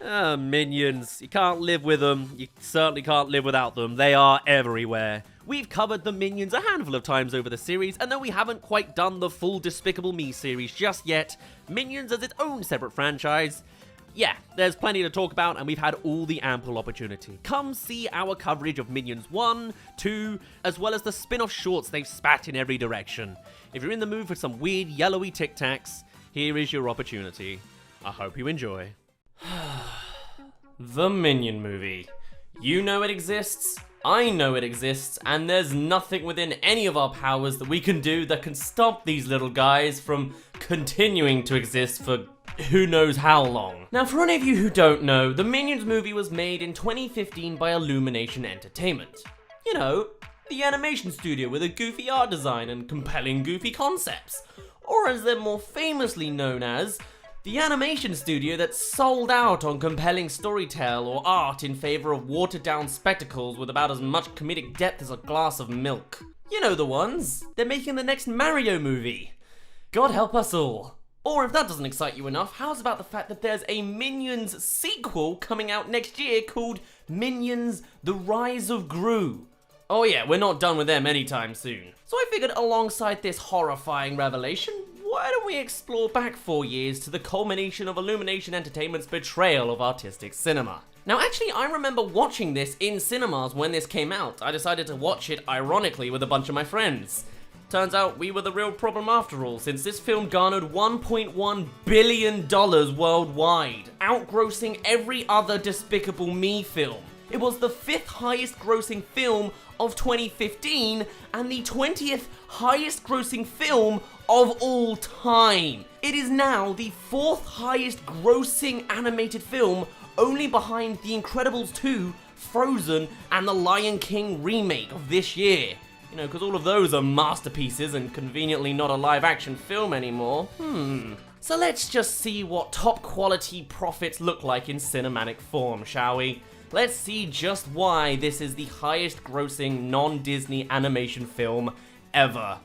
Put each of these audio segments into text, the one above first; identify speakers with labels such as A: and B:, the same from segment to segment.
A: Minions. You can't live with them. You certainly can't live without them. They are everywhere. We've covered the Minions a handful of times over the series, and though we haven't quite done the full Despicable Me series just yet, Minions as its own separate franchise, yeah, there's plenty to talk about, and we've had all the ample opportunity. Come see our coverage of Minions 1, 2, as well as the spin-off shorts they've spat in every direction. If you're in the mood for some weird yellowy Tic Tacs, here is your opportunity. I hope you enjoy.
B: The Minion movie. You know it exists, I know it exists, and there's nothing within any of our powers that we can do that can stop these little guys from continuing to exist for who knows how long. Now, for any of you who don't know, the Minions movie was made in 2015 by Illumination Entertainment. You know, the animation studio with a goofy art design and compelling goofy concepts. Or as they're more famously known as, the animation studio that sold out on compelling storytell or art in favor of watered-down spectacles with about as much comedic depth as a glass of milk. You know the ones. They're making the next Mario movie. God help us all. Or if that doesn't excite you enough, how's about the fact that there's a Minions sequel coming out next year called Minions: The Rise of Gru? Oh yeah, we're not done with them anytime soon. So I figured alongside this horrifying revelation, why don't we explore back 4 years to the culmination of Illumination Entertainment's betrayal of artistic cinema. Now actually, I remember watching this in cinemas when this came out. I decided to watch it ironically with a bunch of my friends. Turns out we were the real problem after all, since this film garnered $1.1 billion worldwide, outgrossing every other Despicable Me film. It was the 5th highest grossing film of 2015 and the 20th highest grossing film of all time. It is now the 4th highest grossing animated film, only behind The Incredibles 2, Frozen, and The Lion King remake of this year. You know, because all of those are masterpieces and conveniently not a live action film anymore. So let's just see what top quality profits look like in cinematic form, shall we? Let's see just why this is the highest grossing non-Disney animation film ever.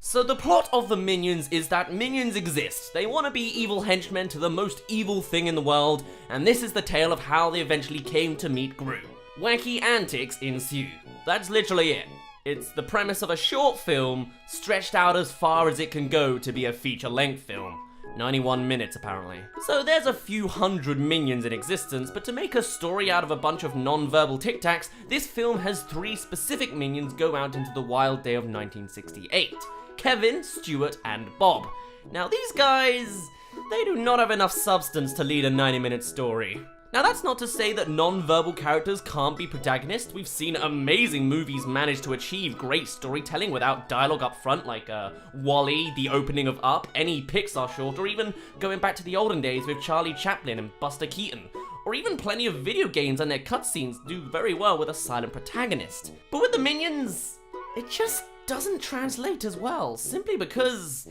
B: So the plot of the Minions is that minions exist. They want to be evil henchmen to the most evil thing in the world, and this is the tale of how they eventually came to meet Gru. Wacky antics ensue. That's literally it. It's the premise of a short film, stretched out as far as it can go to be a feature-length film. 91 minutes, apparently. So there's a few hundred minions in existence, but to make a story out of a bunch of non-verbal Tic Tacs, this film has 3 specific minions go out into the wild day of 1968. Kevin, Stuart, and Bob. Now these guys, they do not have enough substance to lead a 90-minute story. Now that's not to say that non-verbal characters can't be protagonists. We've seen amazing movies manage to achieve great storytelling without dialogue up front, like WALL-E, the opening of Up, any Pixar short, or even going back to the olden days with Charlie Chaplin and Buster Keaton. Or even plenty of video games and their cutscenes do very well with a silent protagonist. But with the Minions, it just doesn't translate as well, simply because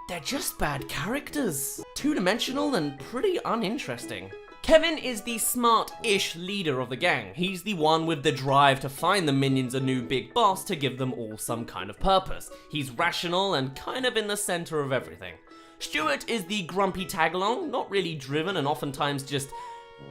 B: they're just bad characters. Two-dimensional and pretty uninteresting. Kevin is the smart-ish leader of the gang. He's the one with the drive to find the Minions a new big boss to give them all some kind of purpose. He's rational and kind of in the center of everything. Stuart is the grumpy tag-along, not really driven and oftentimes just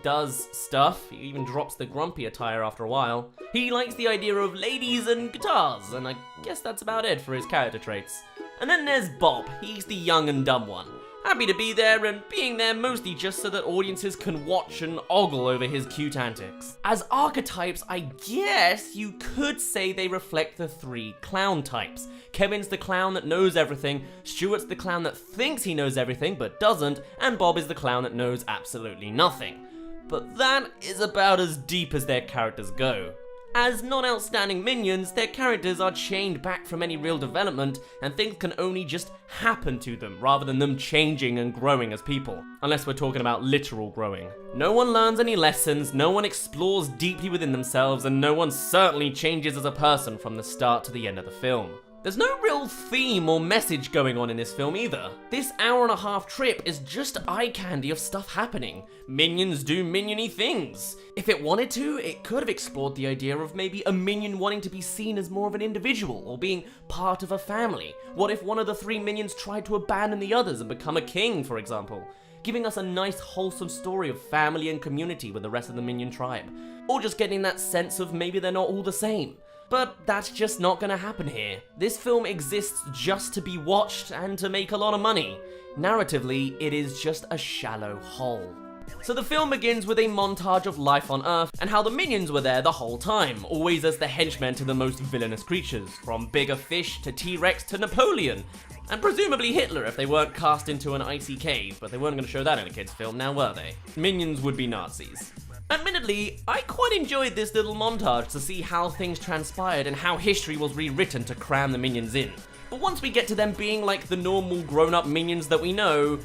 B: does stuff. He even drops the grumpy attire after a while. He likes the idea of ladies and guitars, and I guess that's about it for his character traits. And then there's Bob. He's the young and dumb one. Happy to be there, and being there mostly just so that audiences can watch and ogle over his cute antics. As archetypes, I guess you could say they reflect the 3 clown types. Kevin's the clown that knows everything, Stuart's the clown that thinks he knows everything but doesn't, and Bob is the clown that knows absolutely nothing. But that is about as deep as their characters go. As non-outstanding minions, their characters are chained back from any real development, and things can only just happen to them, rather than them changing and growing as people. Unless we're talking about literal growing. No one learns any lessons, no one explores deeply within themselves, and no one certainly changes as a person from the start to the end of the film. There's no real theme or message going on in this film either. This hour-and-a-half trip is just eye candy of stuff happening. Minions do minion-y things. If it wanted to, it could have explored the idea of maybe a minion wanting to be seen as more of an individual or being part of a family. What if one of the 3 minions tried to abandon the others and become a king, for example? Giving us a nice wholesome story of family and community with the rest of the minion tribe. Or just getting that sense of maybe they're not all the same. But that's just not gonna happen here. This film exists just to be watched and to make a lot of money. Narratively, it is just a shallow hole. So the film begins with a montage of life on Earth and how the minions were there the whole time, always as the henchmen to the most villainous creatures, from bigger fish to T-Rex to Napoleon, and presumably Hitler if they weren't cast into an icy cave, but they weren't going to show that in a kid's film, now were they? Minions would be Nazis. Admittedly, I quite enjoyed this little montage to see how things transpired and how history was rewritten to cram the minions in. But once we get to them being like the normal grown-up minions that we know,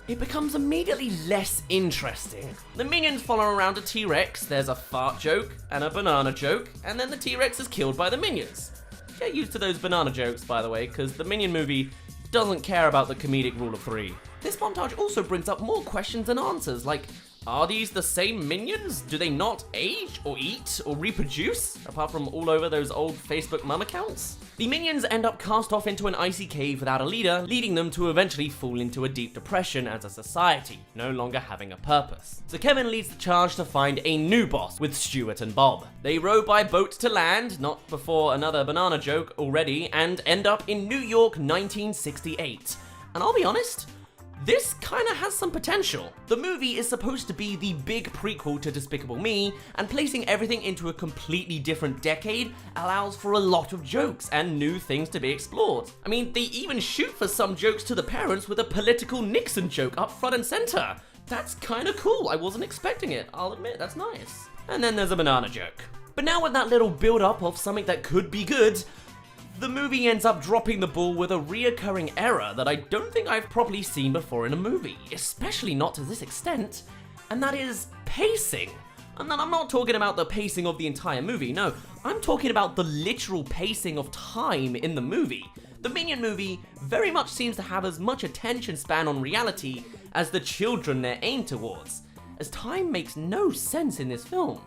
B: it becomes immediately less interesting. The minions follow around a T-Rex, there's a fart joke and a banana joke, and then the T-Rex is killed by the minions. Get used to those banana jokes, by the way, because the Minion movie doesn't care about the comedic rule of 3. This montage also brings up more questions than answers, like, are these the same minions? Do they not age, or eat, or reproduce? Apart from all over those old Facebook mum accounts? The minions end up cast off into an icy cave without a leader, leading them to eventually fall into a deep depression as a society, no longer having a purpose. So Kevin leads the charge to find a new boss with Stuart and Bob. They row by boat to land, not before another banana joke already, and end up in New York 1968. And I'll be honest, this kinda has some potential. The movie is supposed to be the big prequel to Despicable Me, and placing everything into a completely different decade allows for a lot of jokes and new things to be explored. I mean, they even shoot for some jokes to the parents with a political Nixon joke up front and center. That's kinda cool, I wasn't expecting it, I'll admit, that's nice. And then there's a banana joke. But now with that little build-up of something that could be good, the movie ends up dropping the ball with a reoccurring error that I don't think I've properly seen before in a movie, especially not to this extent, and that is pacing. And then I'm not talking about the pacing of the entire movie, no, I'm talking about the literal pacing of time in the movie. The Minion movie very much seems to have as much attention span on reality as the children they're aimed towards, as time makes no sense in this film.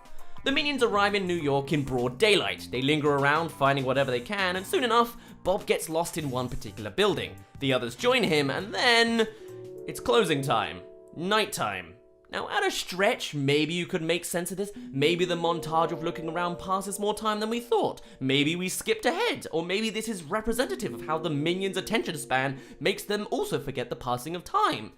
B: The minions arrive in New York in broad daylight. They linger around, finding whatever they can, and soon enough, Bob gets lost in one particular building. The others join him, and then it's closing time. Nighttime. Now, at a stretch, maybe you could make sense of this. Maybe the montage of looking around passes more time than we thought. Maybe we skipped ahead, or maybe this is representative of how the minions' attention span makes them also forget the passing of time.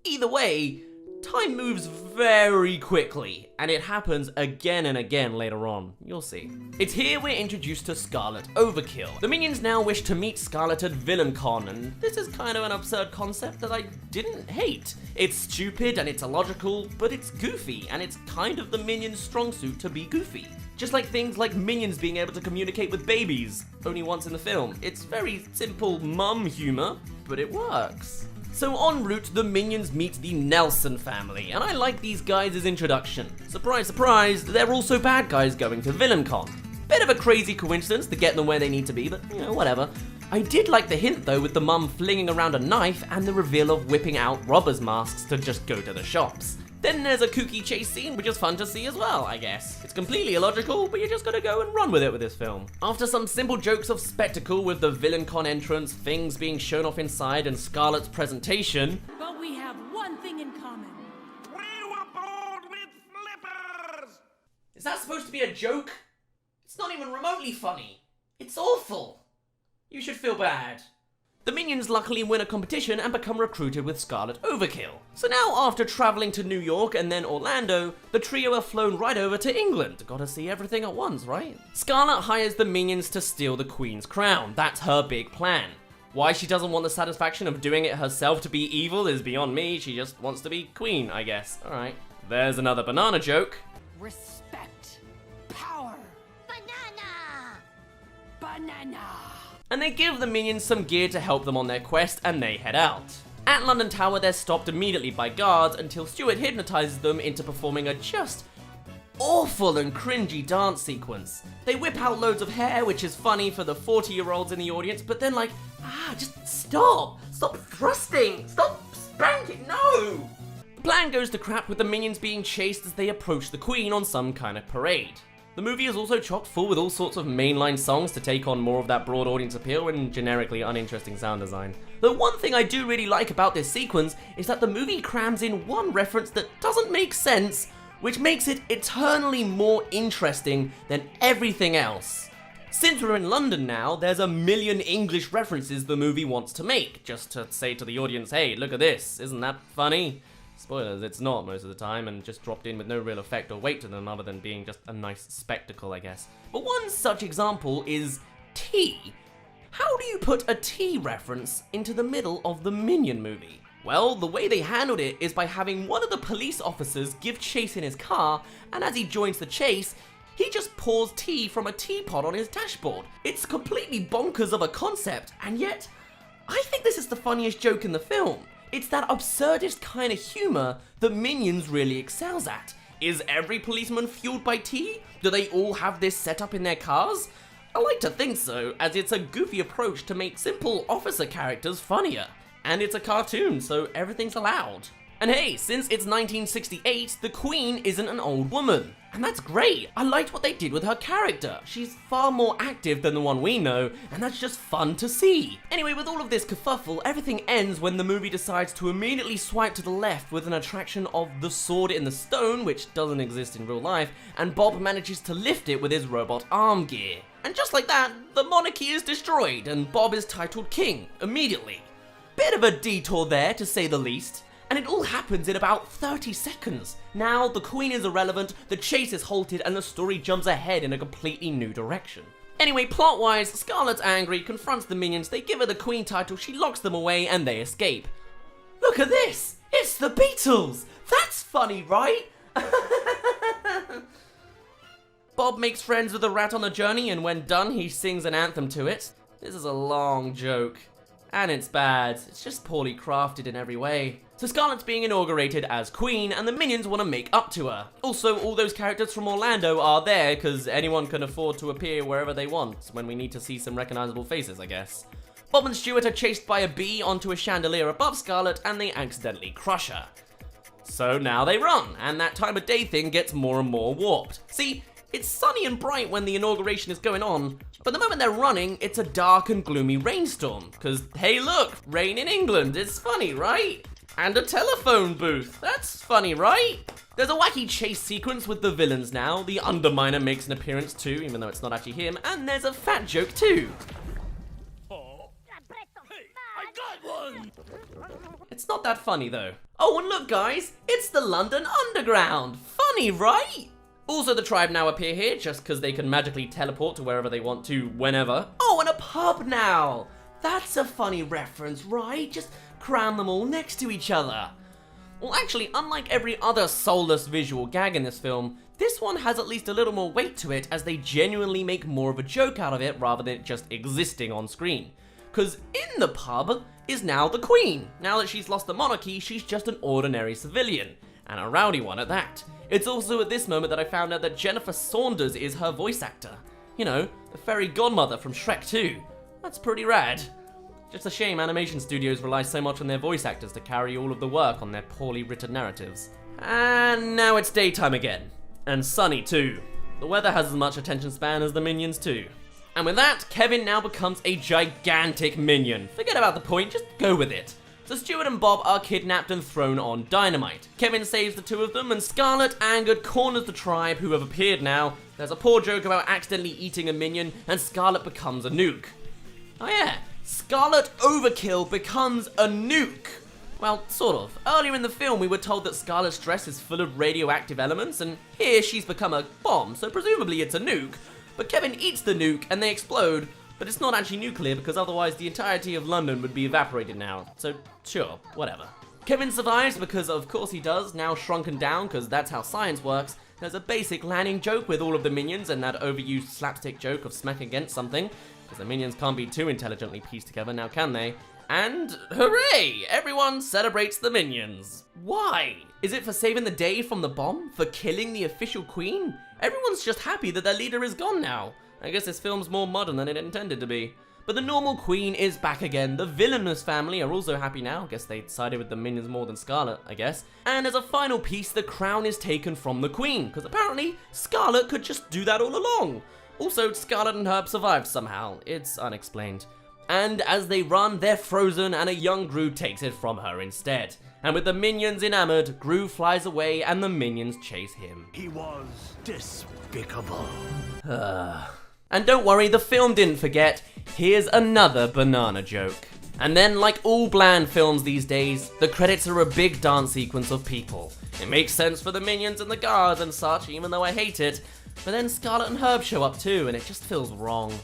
B: Either way, time moves very quickly, and it happens again and again later on. You'll see. It's here we're introduced to Scarlet Overkill. The minions now wish to meet Scarlet at VillainCon, and this is kind of an absurd concept that I didn't hate. It's stupid and it's illogical, but it's goofy, and it's kind of the minions' strong suit to be goofy. Just like things like minions being able to communicate with babies, only once in the film. It's very simple mum humor, but it works. So en route, the minions meet the Nelson family, and I like these guys' introduction. Surprise, surprise, they're also bad guys going to VillainCon. Bit of a crazy coincidence to get them where they need to be, but you know, whatever. I did like the hint though with the mum flinging around a knife and the reveal of whipping out robbers' masks to just go to the shops. Then there's a kooky chase scene, which is fun to see as well, I guess. It's completely illogical, but you just gotta go and run with it with this film. After some simple jokes of spectacle with the VillainCon entrance, things being shown off inside, and Scarlet's presentation.
C: But we have one thing in common.
D: We were born with flippers!
B: Is that supposed to be a joke? It's not even remotely funny. It's awful. You should feel bad. The minions luckily win a competition and become recruited with Scarlet Overkill. So now, after traveling to New York and then Orlando, the trio are flown right over to England. Gotta see everything at once, right? Scarlet hires the minions to steal the Queen's crown. That's her big plan. Why she doesn't want the satisfaction of doing it herself to be evil is beyond me. She just wants to be queen, I guess. Alright. There's another banana joke.
C: Respect. Power. Banana. Banana.
B: And they give the minions some gear to help them on their quest, and they head out. At London Tower, they're stopped immediately by guards until Stuart hypnotizes them into performing a just awful and cringy dance sequence. They whip out loads of hair, which is funny for the 40-year-olds in the audience, but then just stop! Stop thrusting! Stop spanking! No! The plan goes to crap with the minions being chased as they approach the Queen on some kind of parade. The movie is also chock full with all sorts of mainline songs to take on more of that broad audience appeal and generically uninteresting sound design. The one thing I do really like about this sequence is that the movie crams in one reference that doesn't make sense, which makes it eternally more interesting than everything else. Since we're in London now, there's a million English references the movie wants to make, just to say to the audience, hey, look at this, isn't that funny? Spoilers, it's not most of the time, and just dropped in with no real effect or weight to them other than being just a nice spectacle, I guess. But one such example is tea. How do you put a tea reference into the middle of the Minion movie? Well, the way they handled it is by having one of the police officers give chase in his car, and as he joins the chase, he just pours tea from a teapot on his dashboard. It's completely bonkers of a concept, and yet, I think this is the funniest joke in the film. It's that absurdist kind of humor that Minions really excels at. Is every policeman fueled by tea? Do they all have this set up in their cars? I like to think so, as it's a goofy approach to make simple officer characters funnier. And it's a cartoon, so everything's allowed. And hey, since it's 1968, the Queen isn't an old woman. And that's great. I liked what they did with her character. She's far more active than the one we know, and that's just fun to see. Anyway, with all of this kerfuffle, everything ends when the movie decides to immediately swipe to the left with an attraction of the sword in the stone, which doesn't exist in real life, and Bob manages to lift it with his robot arm gear. And just like that, the monarchy is destroyed, and Bob is titled king immediately. Bit of a detour there, to say the least. And it all happens in about 30 seconds. Now, the Queen is irrelevant, the chase is halted, and the story jumps ahead in a completely new direction. Anyway, plot-wise, Scarlet's angry, confronts the minions, they give her the Queen title, she locks them away, and they escape. Look at this! It's the Beatles! That's funny, right? Bob makes friends with the rat on the journey, and when done, he sings an anthem to it. This is a long joke. And it's bad. It's just poorly crafted in every way. So Scarlet's being inaugurated as Queen, and the minions want to make up to her. Also, all those characters from Orlando are there, because anyone can afford to appear wherever they want, when we need to see some recognizable faces, I guess. Bob and Stuart are chased by a bee onto a chandelier above Scarlet, and they accidentally crush her. So now they run, and that time of day thing gets more and more warped. See, it's sunny and bright when the inauguration is going on, but the moment they're running, it's a dark and gloomy rainstorm. Because, hey look, rain in England, it's funny, right? And a telephone booth, that's funny, right? There's a wacky chase sequence with the villains now, the Underminer makes an appearance too, even though it's not actually him, and there's a fat joke too. It's not that funny though. Oh, and look guys, it's the London Underground. Funny, right? Also, the tribe now appear here just because they can magically teleport to wherever they want to, whenever. Oh, and a pub now! That's a funny reference, right? Just cram them all next to each other. Well, actually, unlike every other soulless visual gag in this film, this one has at least a little more weight to it as they genuinely make more of a joke out of it rather than it just existing on screen. Because in the pub is now the Queen. Now that she's lost the monarchy, she's just an ordinary civilian. And a rowdy one at that. It's also at this moment that I found out that Jennifer Saunders is her voice actor. You know, the fairy godmother from Shrek 2. That's pretty rad. Just a shame animation studios rely so much on their voice actors to carry all of the work on their poorly written narratives. And now it's daytime again. And sunny too. The weather has as much attention span as the minions too. And with that, Kevin now becomes a gigantic minion. Forget about the point, just go with it. So Stuart and Bob are kidnapped and thrown on dynamite. Kevin saves the two of them, and Scarlet, angered, corners the tribe who have appeared now. There's a poor joke about accidentally eating a minion, and Scarlet becomes a nuke. Oh yeah, Scarlet Overkill becomes a nuke. Well, sort of. Earlier in the film, we were told that Scarlet's dress is full of radioactive elements, and here she's become a bomb, so presumably it's a nuke. But Kevin eats the nuke, and they explode. But it's not actually nuclear because otherwise the entirety of London would be evaporated now. So sure, whatever. Kevin survives because of course he does, now shrunken down because that's how science works. There's a basic landing joke with all of the minions and that overused slapstick joke of smack against something. Because the minions can't be too intelligently pieced together now, can they? And hooray! Everyone celebrates the Minions. Why? Is it for saving the day from the bomb? For killing the official queen? Everyone's just happy that their leader is gone now. I guess this film's more modern than it intended to be. But the normal queen is back again. The villainous family are also happy now. I guess they sided with the Minions more than Scarlet, I guess. And as a final piece, the crown is taken from the queen, because apparently Scarlet could just do that all along. Also, Scarlet and Herb survived somehow. It's unexplained. And as they run, they're frozen and a young Gru takes it from her instead. And with the Minions enamored, Gru flies away and the Minions chase him.
E: He was despicable.
B: And don't worry, the film didn't forget. Here's another banana joke. And then, like all bland films these days, the credits are a big dance sequence of people. It makes sense for the Minions and the guards and such, even though I hate it. But then Scarlet and Herb show up too, and it just feels wrong.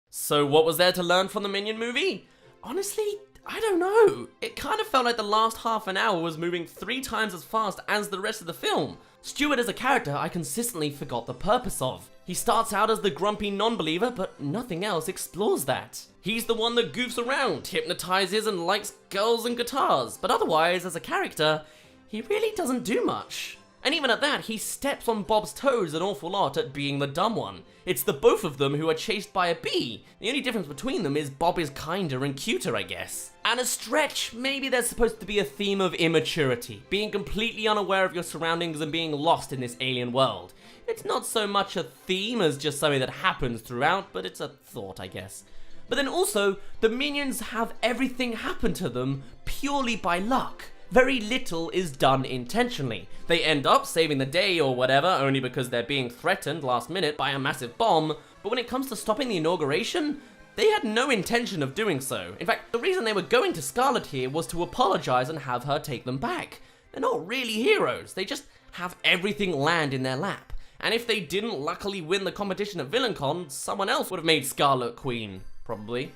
B: So what was there to learn from the Minion movie? Honestly, I don't know. It kind of felt like the last half an hour was moving 3 times as fast as the rest of the film. Stuart as a character I consistently forgot the purpose of. He starts out as the grumpy non-believer, but nothing else explores that. He's the one that goofs around, hypnotizes and likes girls and guitars, but otherwise, as a character, he really doesn't do much. And even at that, he steps on Bob's toes an awful lot at being the dumb one. It's the both of them who are chased by a bee. The only difference between them is Bob is kinder and cuter, I guess. And a stretch, maybe there's supposed to be a theme of immaturity, being completely unaware of your surroundings and being lost in this alien world. It's not so much a theme as just something that happens throughout, but it's a thought, I guess. But then also, the Minions have everything happen to them purely by luck. Very little is done intentionally. They end up saving the day or whatever only because they're being threatened last minute by a massive bomb, but when it comes to stopping the inauguration, they had no intention of doing so. In fact, the reason they were going to Scarlet here was to apologize and have her take them back. They're not really heroes, they just have everything land in their lap. And if they didn't luckily win the competition at VillainCon, someone else would have made Scarlet queen, probably.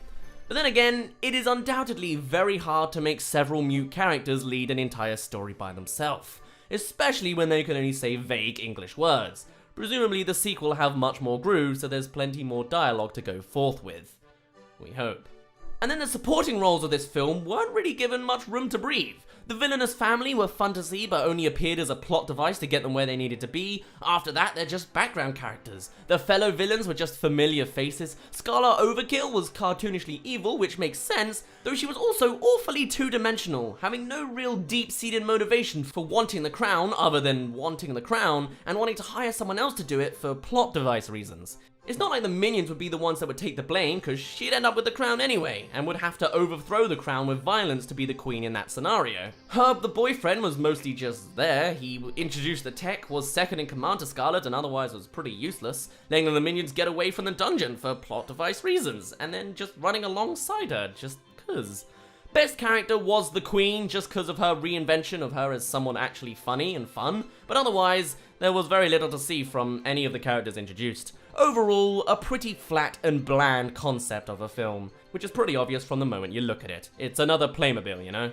B: But then again, it is undoubtedly very hard to make several mute characters lead an entire story by themselves, especially when they can only say vague English words. Presumably the sequel will have much more Gru, so there's plenty more dialogue to go forth with. We hope. And then the supporting roles of this film weren't really given much room to breathe. The villainous family were fun to see, but only appeared as a plot device to get them where they needed to be. After that, they're just background characters. The fellow villains were just familiar faces. Scarlet Overkill was cartoonishly evil, which makes sense, though she was also awfully two-dimensional, having no real deep-seated motivation for wanting the crown other than wanting the crown, and wanting to hire someone else to do it for plot device reasons. It's not like the Minions would be the ones that would take the blame, because she'd end up with the crown anyway, and would have to overthrow the crown with violence to be the queen in that scenario. Herb, the boyfriend, was mostly just there. He introduced the tech, was second in command to Scarlet, and otherwise was pretty useless, letting the Minions get away from the dungeon for plot device reasons, and then just running alongside her, just cause. Best character was the queen, just because of her reinvention of her as someone actually funny and fun, but otherwise, there was very little to see from any of the characters introduced. Overall, a pretty flat and bland concept of a film, which is pretty obvious from the moment you look at it. It's another Playmobil, you know?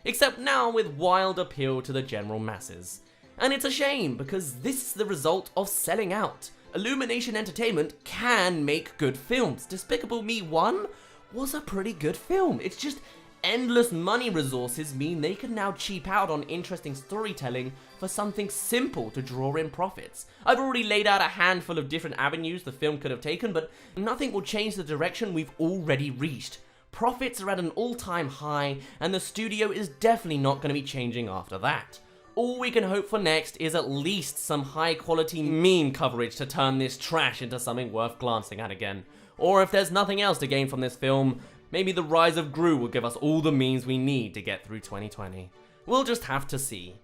B: Except now with wild appeal to the general masses. And it's a shame, because this is the result of selling out. Illumination Entertainment can make good films. Despicable Me 1 was a pretty good film. It's just endless money resources mean they can now cheap out on interesting storytelling for something simple to draw in profits. I've already laid out a handful of different avenues the film could have taken, but nothing will change the direction we've already reached. Profits are at an all-time high, and the studio is definitely not going to be changing after that. All we can hope for next is at least some high-quality meme coverage to turn this trash into something worth glancing at again. Or if there's nothing else to gain from this film, maybe the rise of Gru will give us all the memes we need to get through 2020. We'll just have to see.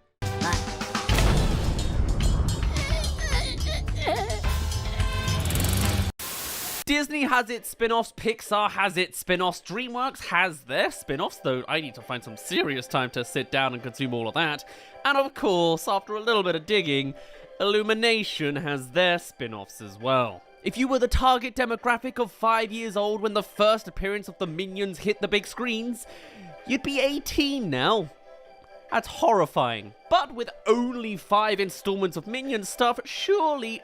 A: Disney has its spin-offs, Pixar has its spin-offs, DreamWorks has their spin-offs, though I need to find some serious time to sit down and consume all of that. And of course, after a little bit of digging, Illumination has their spin-offs as well. If you were the target demographic of 5 years old when the first appearance of the Minions hit the big screens, you'd be 18 now. That's horrifying. But with only 5 installments of Minions stuff, surely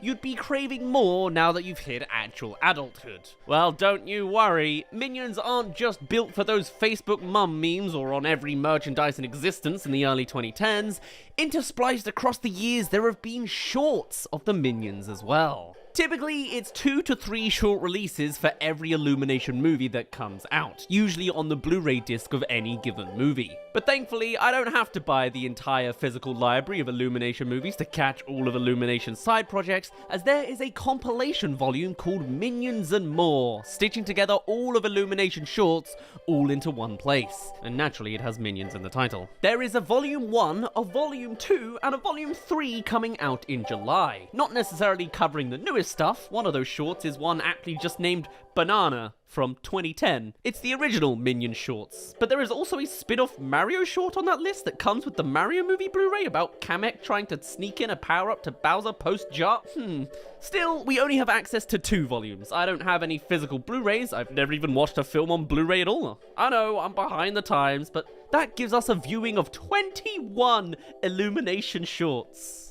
A: you'd be craving more now that you've hit actual adulthood. Well, don't you worry, Minions aren't just built for those Facebook mum memes or on every merchandise in existence in the early 2010s. Interspliced across the years, there have been shorts of the Minions as well. Typically, it's 2 to 3 short releases for every Illumination movie that comes out, usually on the Blu-ray disc of any given movie. But thankfully, I don't have to buy the entire physical library of Illumination movies to catch all of Illumination's side projects, as there is a compilation volume called Minions and More, stitching together all of Illumination shorts all into one place. And naturally, it has Minions in the title. There is a Volume 1, a Volume 2, and a Volume 3 coming out in July. Not necessarily covering the newest stuff. One of those shorts is one aptly just named Banana from 2010. It's the original Minion shorts, but there is also a spin-off Mario short on that list that comes with the Mario movie Blu-ray about Kamek trying to sneak in a power-up to Bowser post-jar. Still, we only have access to 2 volumes. I don't have any physical Blu-rays. I've never even watched a film on Blu-ray at all. I know, I'm behind the times, but that gives us a viewing of 21 Illumination shorts.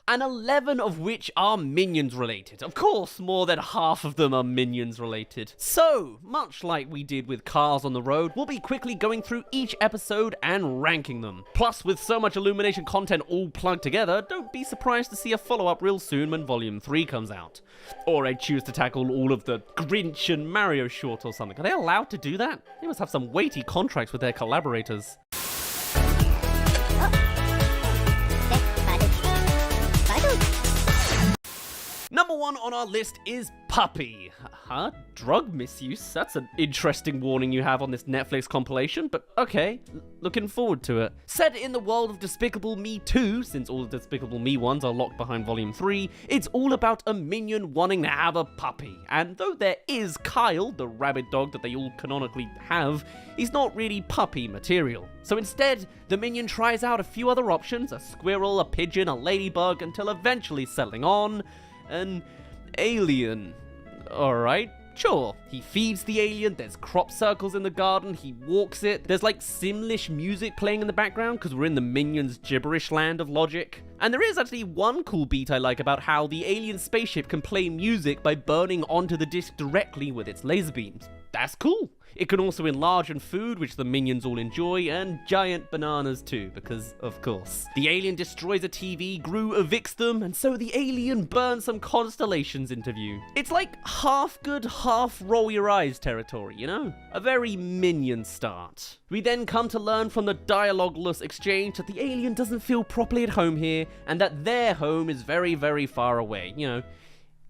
A: And 11 of which are Minions related. Of course, more than half of them are Minions related. So, much like we did with Cars on the Road, we'll be quickly going through each episode and ranking them. Plus, with so much Illumination content all plugged together, don't be surprised to see a follow-up real soon when Volume 3 comes out. Or I choose to tackle all of the Grinch and Mario shorts or something. Are they allowed to do that? They must have some weighty contracts with their collaborators. Number 1 on our list is Puppy. Drug misuse? That's an interesting warning you have on this Netflix compilation, but okay, looking forward to it. Set in the world of Despicable Me 2, since all the Despicable Me ones are locked behind Volume 3, it's all about a minion wanting to have a puppy. And though there is Kyle, the rabid dog that they all canonically have, he's not really puppy material. So instead, the minion tries out a few other options, a squirrel, a pigeon, a ladybug, until eventually settling on an alien. Alright, sure. He feeds the alien, there's crop circles in the garden, he walks it, there's like Simlish music playing in the background because we're in the Minions gibberish land of logic. And there is actually one cool beat I like about how the alien spaceship can play music by burning onto the disc directly with its laser beams. That's cool. It can also enlarge in food, which the minions all enjoy, and giant bananas too, because of course. The alien destroys a TV, Gru evicts them, and so the alien burns some constellations into view. It's like half good, half roll your eyes territory, you know? A very minion start. We then come to learn from the dialogueless exchange that the alien doesn't feel properly at home here, and that their home is very, very far away, you know.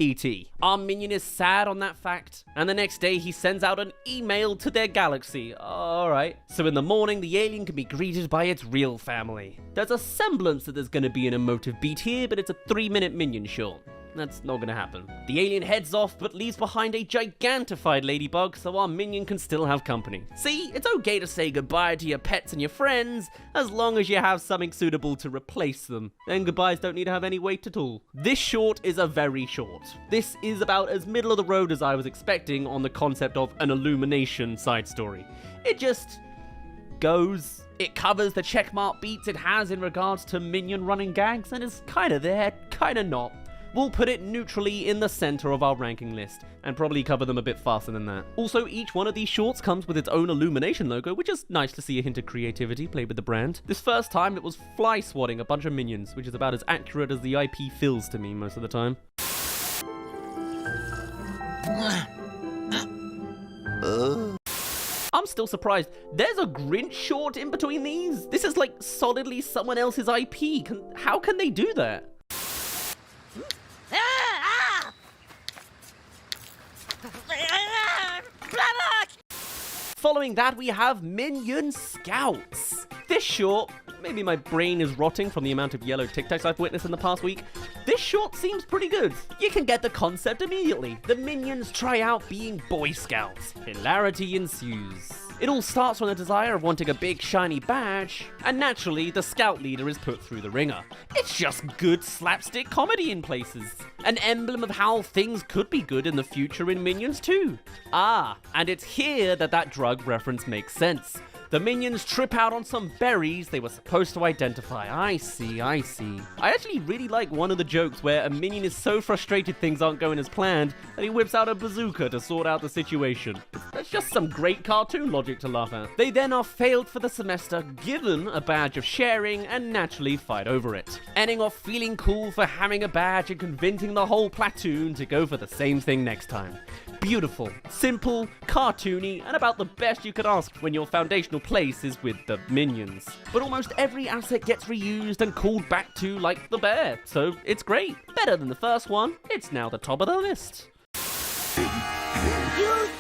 A: E.T. Our minion is sad on that fact, and the next day he sends out an email to their galaxy. Alright. So in the morning, the alien can be greeted by its real family. There's a semblance that there's gonna be an emotive beat here, but it's a 3-minute minion short. That's not gonna happen. The alien heads off, but leaves behind a gigantified ladybug, so our minion can still have company. See, it's okay to say goodbye to your pets and your friends, as long as you have something suitable to replace them. Then goodbyes don't need to have any weight at all. This short is a very short. This is about as middle of the road as I was expecting on the concept of an Illumination side story. It just goes. It covers the checkmark beats it has in regards to minion running gags, and is kinda there, kinda not. We'll put it neutrally in the center of our ranking list, and probably cover them a bit faster than that. Also, each one of these shorts comes with its own Illumination logo, which is nice to see a hint of creativity played with the brand. This first time, it was fly swatting a bunch of minions, which is about as accurate as the IP feels to me most of the time. I'm still surprised. There's a Grinch short in between these? This is like solidly someone else's IP. How can they do that? Following that, we have Minion Scouts. This short, maybe my brain is rotting from the amount of yellow Tic Tacs I've witnessed in the past week. This short seems pretty good. You can get the concept immediately. The minions try out being Boy Scouts. Hilarity ensues. It all starts from the desire of wanting a big shiny badge, and naturally, the scout leader is put through the ringer. It's just good slapstick comedy in places. An emblem of how things could be good in the future in Minions 2. And it's here that drug reference makes sense. The minions trip out on some berries they were supposed to identify. I see. I actually really like one of the jokes where a minion is so frustrated things aren't going as planned that he whips out a bazooka to sort out the situation. That's just some great cartoon logic to laugh at. They then are failed for the semester, given a badge of sharing, and naturally fight over it, ending off feeling cool for having a badge and convincing the whole platoon to go for the same thing next time. Beautiful, simple, cartoony, and about the best you could ask when your foundational place is with the minions. But almost every asset gets reused and called back to like the bear, so it's great. Better than the first one, it's now the top of the list.
F: You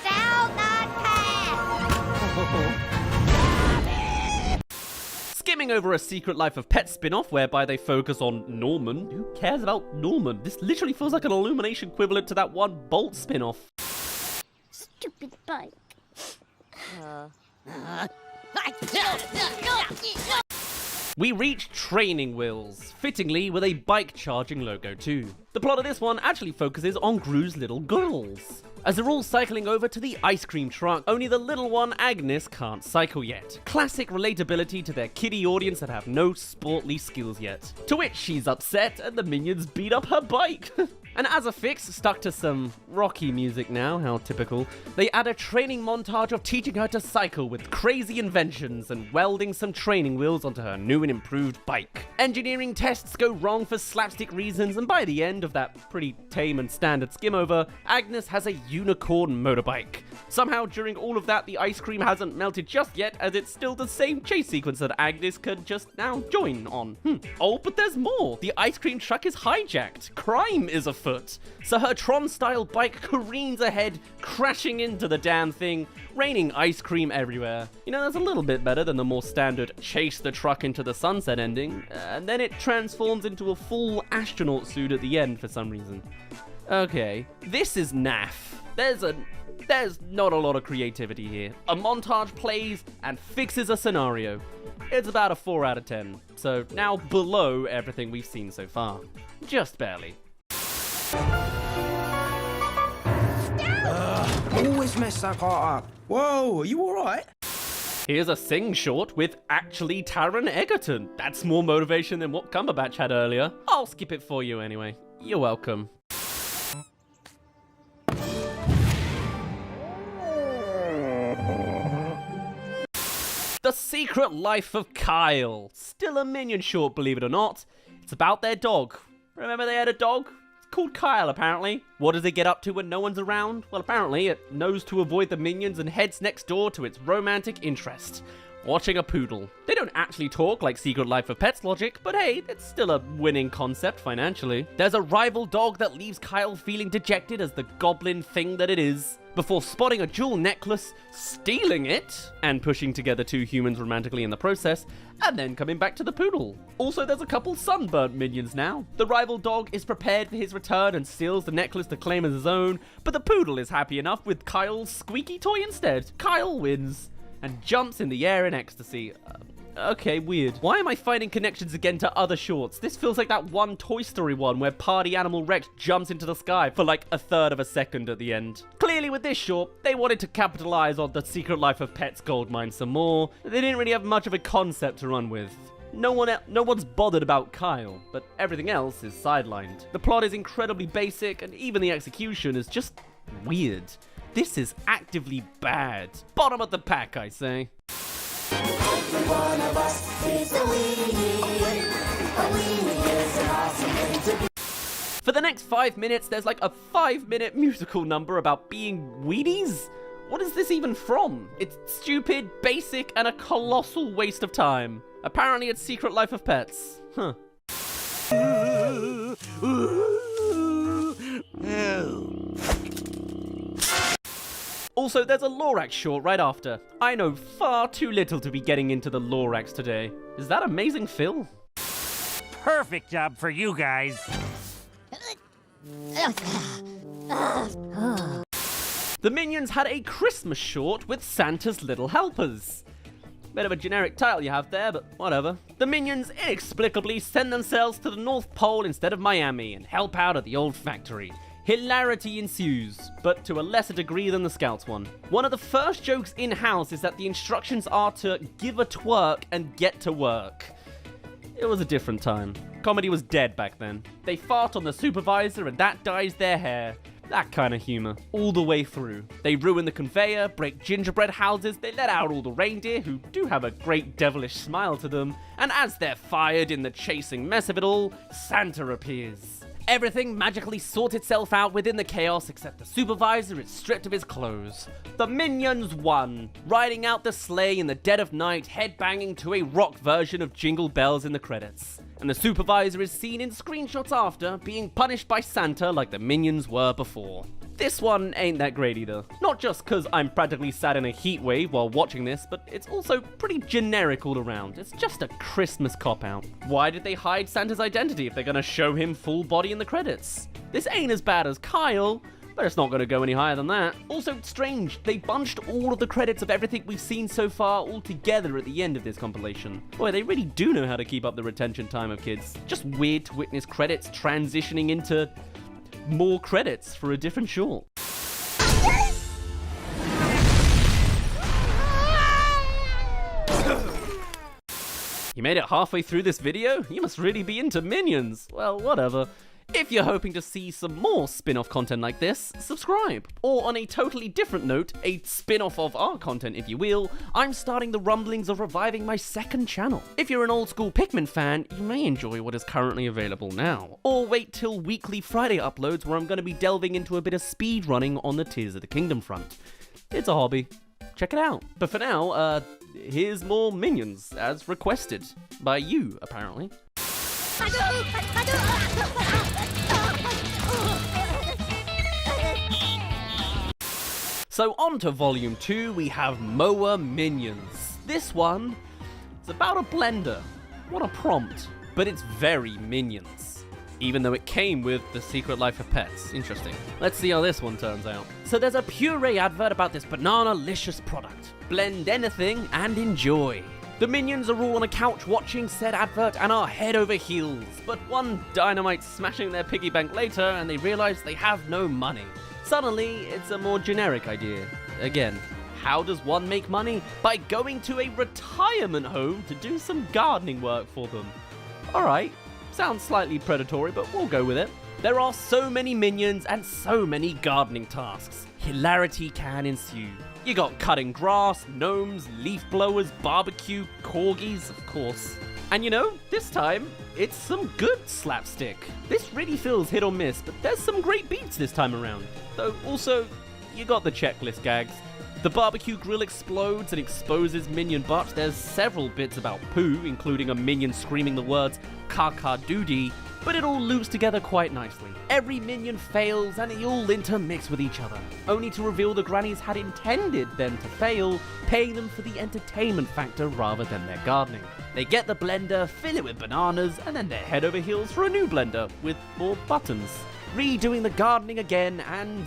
F: shall not pass!
A: Skimming over a Secret Life of Pets spin-off whereby they focus on Norman. Who cares about Norman? This literally feels like an Illumination equivalent to that one Bolt spin-off.
F: Stupid bike.
A: We reach Training Wheels, fittingly with a bike charging logo too. The plot of this one actually focuses on Gru's little girls, as they're all cycling over to the ice cream truck, only the little one, Agnes, can't cycle yet. Classic relatability to their kiddie audience that have no sportly skills yet. To which she's upset and the minions beat up her bike. And as a fix, stuck to some rocky music now, how typical, they add a training montage of teaching her to cycle with crazy inventions and welding some training wheels onto her new and improved bike. Engineering tests go wrong for slapstick reasons, and by the end of that pretty tame and standard skim over, Agnes has a unicorn motorbike. Somehow during all of that, the ice cream hasn't melted just yet, as it's still the same chase sequence that Agnes could just now join on. Oh, but there's more! The ice cream truck is hijacked. Crime is afoot. So her Tron-style bike careens ahead, crashing into the damn thing, raining ice cream everywhere. You know, that's a little bit better than the more standard chase the truck into the sunset ending, and then it transforms into a full astronaut suit at the end for some reason. Okay, this is naff. There's not a lot of creativity here. A montage plays and fixes a scenario. It's about a 4 out of 10, so now below everything we've seen so far. Just barely.
G: Always mess that part up. Whoa, are you alright?
A: Here's a sing short with actually Taron Egerton. That's more motivation than what Cumberbatch had earlier. I'll skip it for you anyway. You're welcome. The Secret Life of Kyle. Still a minion short, believe it or not. It's about their dog. Remember they had a dog? Called Kyle, apparently. What does it get up to when no one's around? Well, apparently it knows to avoid the minions and heads next door to its romantic interest, watching a poodle. They don't actually talk like Secret Life of Pets logic, but hey, it's still a winning concept financially. There's a rival dog that leaves Kyle feeling dejected as the goblin thing that it is, before spotting a jewel necklace, stealing it, and pushing together two humans romantically in the process, and then coming back to the poodle. Also, there's a couple sunburnt minions now. The rival dog is prepared for his return and steals the necklace to claim as his own, but the poodle is happy enough with Kyle's squeaky toy instead. Kyle wins and jumps in the air in ecstasy. Okay, weird. Why am I finding connections again to other shorts? This feels like that one Toy Story one where Party Animal Rex jumps into the sky for like a third of a second at the end. Clearly with this short, they wanted to capitalize on the Secret Life of Pets goldmine some more. They didn't really have much of a concept to run with. No one's bothered about Kyle, but everything else is sidelined. The plot is incredibly basic, and even the execution is just weird. This is actively bad. Bottom of the pack, I say.
H: Every one of us is a weenie. A weenie is an awesome thing to be.
A: For the next 5 minutes, there's like a 5-minute musical number about being weenies? What is this even from? It's stupid, basic, and a colossal waste of time. Apparently it's Secret Life of Pets. Huh. Also, there's a Lorax short right after. I know far too little to be getting into the Lorax today. Is that Amazing Phil?
E: Perfect job for you guys.
A: The Minions had a Christmas short with Santa's Little Helpers. Bit of a generic title you have there, but whatever. The Minions inexplicably send themselves to the North Pole instead of Miami and help out at the old factory. Hilarity ensues, but to a lesser degree than the Scouts one. One of the first jokes in-house is that the instructions are to give a twerk and get to work. It was a different time. Comedy was dead back then. They fart on the supervisor and that dyes their hair. That kind of humor. All the way through. They ruin the conveyor, break gingerbread houses, they let out all the reindeer, who do have a great devilish smile to them, and as they're fired in the chasing mess of it all, Santa appears. Everything magically sorts itself out within the chaos except the supervisor is stripped of his clothes. The Minions won, riding out the sleigh in the dead of night, headbanging to a rock version of Jingle Bells in the credits. And the supervisor is seen in screenshots after, being punished by Santa like the Minions were before. This one ain't that great either. Not just cause I'm practically sat in a heat wave while watching this, but it's also pretty generic all around. It's just a Christmas cop-out. Why did they hide Santa's identity if they're gonna show him full body in the credits? This ain't as bad as Kyle, but it's not gonna go any higher than that. Also, strange, they bunched all of the credits of everything we've seen so far all together at the end of this compilation. Boy, they really do know how to keep up the retention time of kids. Just weird to witness credits transitioning into more credits for a different short. You made it halfway through this video? You must really be into Minions. Well, whatever. If you're hoping to see some more spin-off content like this, subscribe. Or on a totally different note, a spin-off of our content if you will, I'm starting the rumblings of reviving my second channel. If you're an old school Pikmin fan, you may enjoy what is currently available now. Or wait till weekly Friday uploads where I'm going to be delving into a bit of speed running on the Tears of the Kingdom front. It's a hobby. Check it out. But for now, here's more Minions, as requested. By you, apparently. So on to Volume 2, we have Moa Minions. This one is about a blender. What a prompt. But it's very Minions. Even though it came with The Secret Life of Pets. Interesting. Let's see how this one turns out. So there's a puree advert about this banana-licious product. Blend anything and enjoy. The Minions are all on a couch watching said advert and are head over heels, but one dynamite smashing their piggy bank later and they realize they have no money. Suddenly, it's a more generic idea. Again, how does one make money? By going to a retirement home to do some gardening work for them. Alright, sounds slightly predatory, but we'll go with it. There are so many Minions and so many gardening tasks. Hilarity can ensue. You got cutting grass, gnomes, leaf blowers, barbecue, corgis, of course. And you know, this time, it's some good slapstick. This really feels hit or miss, but there's some great beats this time around. Though also, you got the checklist gags. The barbecue grill explodes and exposes Minion butt. There's several bits about poo, including a Minion screaming the words "Kaka-doody," but it all loops together quite nicely. Every Minion fails and they all intermix with each other, only to reveal the grannies had intended them to fail, paying them for the entertainment factor rather than their gardening. They get the blender, fill it with bananas, and then they're head over heels for a new blender with more buttons. Redoing the gardening again, and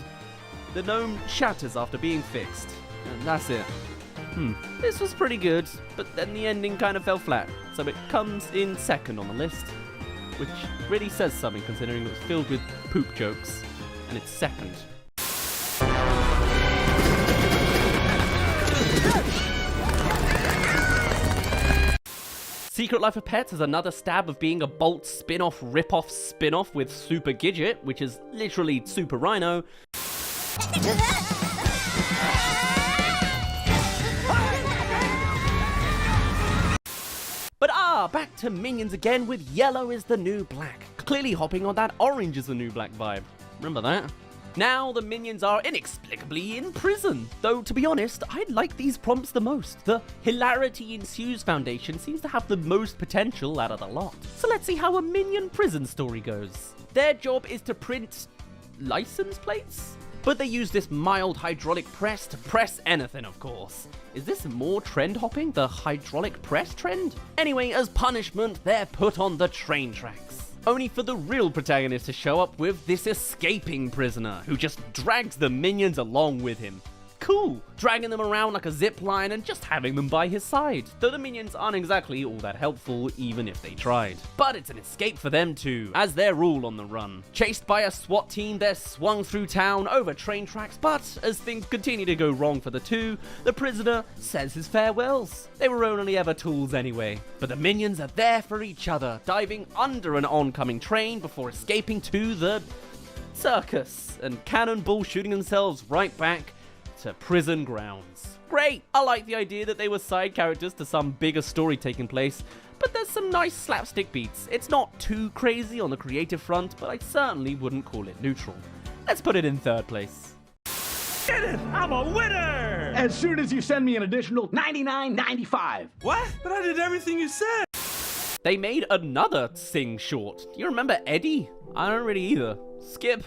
A: the gnome shatters after being fixed. And that's it. This was pretty good, but then the ending kind of fell flat, so it comes in second on the list. Which really says something considering it was filled with poop jokes, and it's second. Secret Life of Pets is another stab of being a Bolt spin-off rip-off spin-off with Super Gidget, which is literally Super Rhino. But back to Minions again with yellow is the new black. Clearly hopping on that orange is the new black vibe. Remember that? Now the Minions are inexplicably in prison. Though, to be honest, I like these prompts the most. The Hilarity Ensues Foundation seems to have the most potential out of the lot. So let's see how a Minion prison story goes. Their job is to print license plates? But they use this mild hydraulic press to press anything, of course. Is this more trend hopping, the hydraulic press trend? Anyway, as punishment, they're put on the train tracks. Only for the real protagonist to show up with this escaping prisoner, who just drags the Minions along with him. cool, dragging them around like a zip line and just having them by his side, though the minions aren't exactly all that helpful even if they tried. But it's an escape for them too, as they're all on the run. Chased by a SWAT team, they're swung through town over train tracks, but as things continue to go wrong for the two, the prisoner says his farewells. They were only ever tools anyway, but the minions are there for each other, diving under an oncoming train before escaping to the circus and cannonball shooting themselves right back to prison grounds. Great! I like the idea that they were side characters to some bigger story taking place, but there's some nice slapstick beats. It's not too crazy on the creative front, but I certainly wouldn't call it neutral. Let's put it in third place.
E: Did it! I'm a winner!
I: As soon as you send me an additional $99.95.
G: What? But I did everything you said.
A: They made another Sing short. Do you remember Eddie? I don't really either. Skip.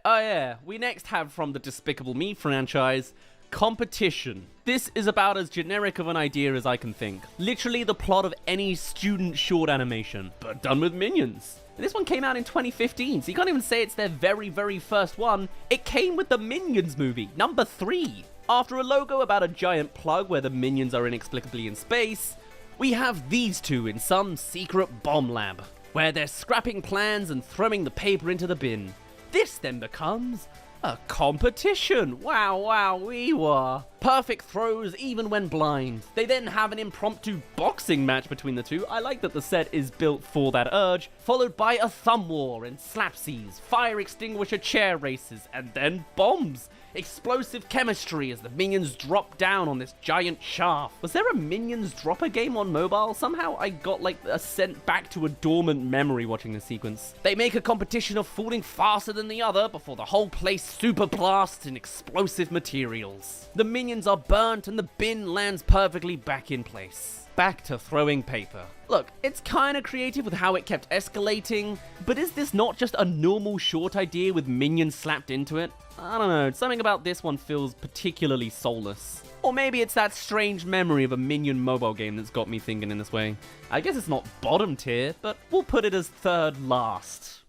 A: Oh yeah, we next have from the Despicable Me franchise, Competition. This is about as generic of an idea as I can think. Literally the plot of any student short animation, but done with minions. And this one came out in 2015, so you can't even say it's their very first one. It came with the Minions movie, number 3. After a logo about a giant plug where the minions are inexplicably in space, we have these two in some secret bomb lab, where they're scrapping plans and throwing the paper into the bin. This then becomes a competition. Wow, we were. Perfect throws even when blind. They then have an impromptu boxing match between the two. I like that the set is built for that urge, followed by a thumb war and slapsies, fire extinguisher chair races, and then bombs. Explosive chemistry as the minions drop down on this giant shaft. Was there a Minions Dropper game on mobile? Somehow I got like sent back to a dormant memory watching this sequence. They make a competition of falling faster than the other before the whole place super blasts in explosive materials. The minions are burnt and the bin lands perfectly back in place. Back to throwing paper. Look, it's kinda creative with how it kept escalating, but is this not just a normal short idea with minions slapped into it? I don't know, something about this one feels particularly soulless. Or maybe it's that strange memory of a Minion mobile game that's got me thinking in this way. I guess it's not bottom tier, but we'll put it as third last.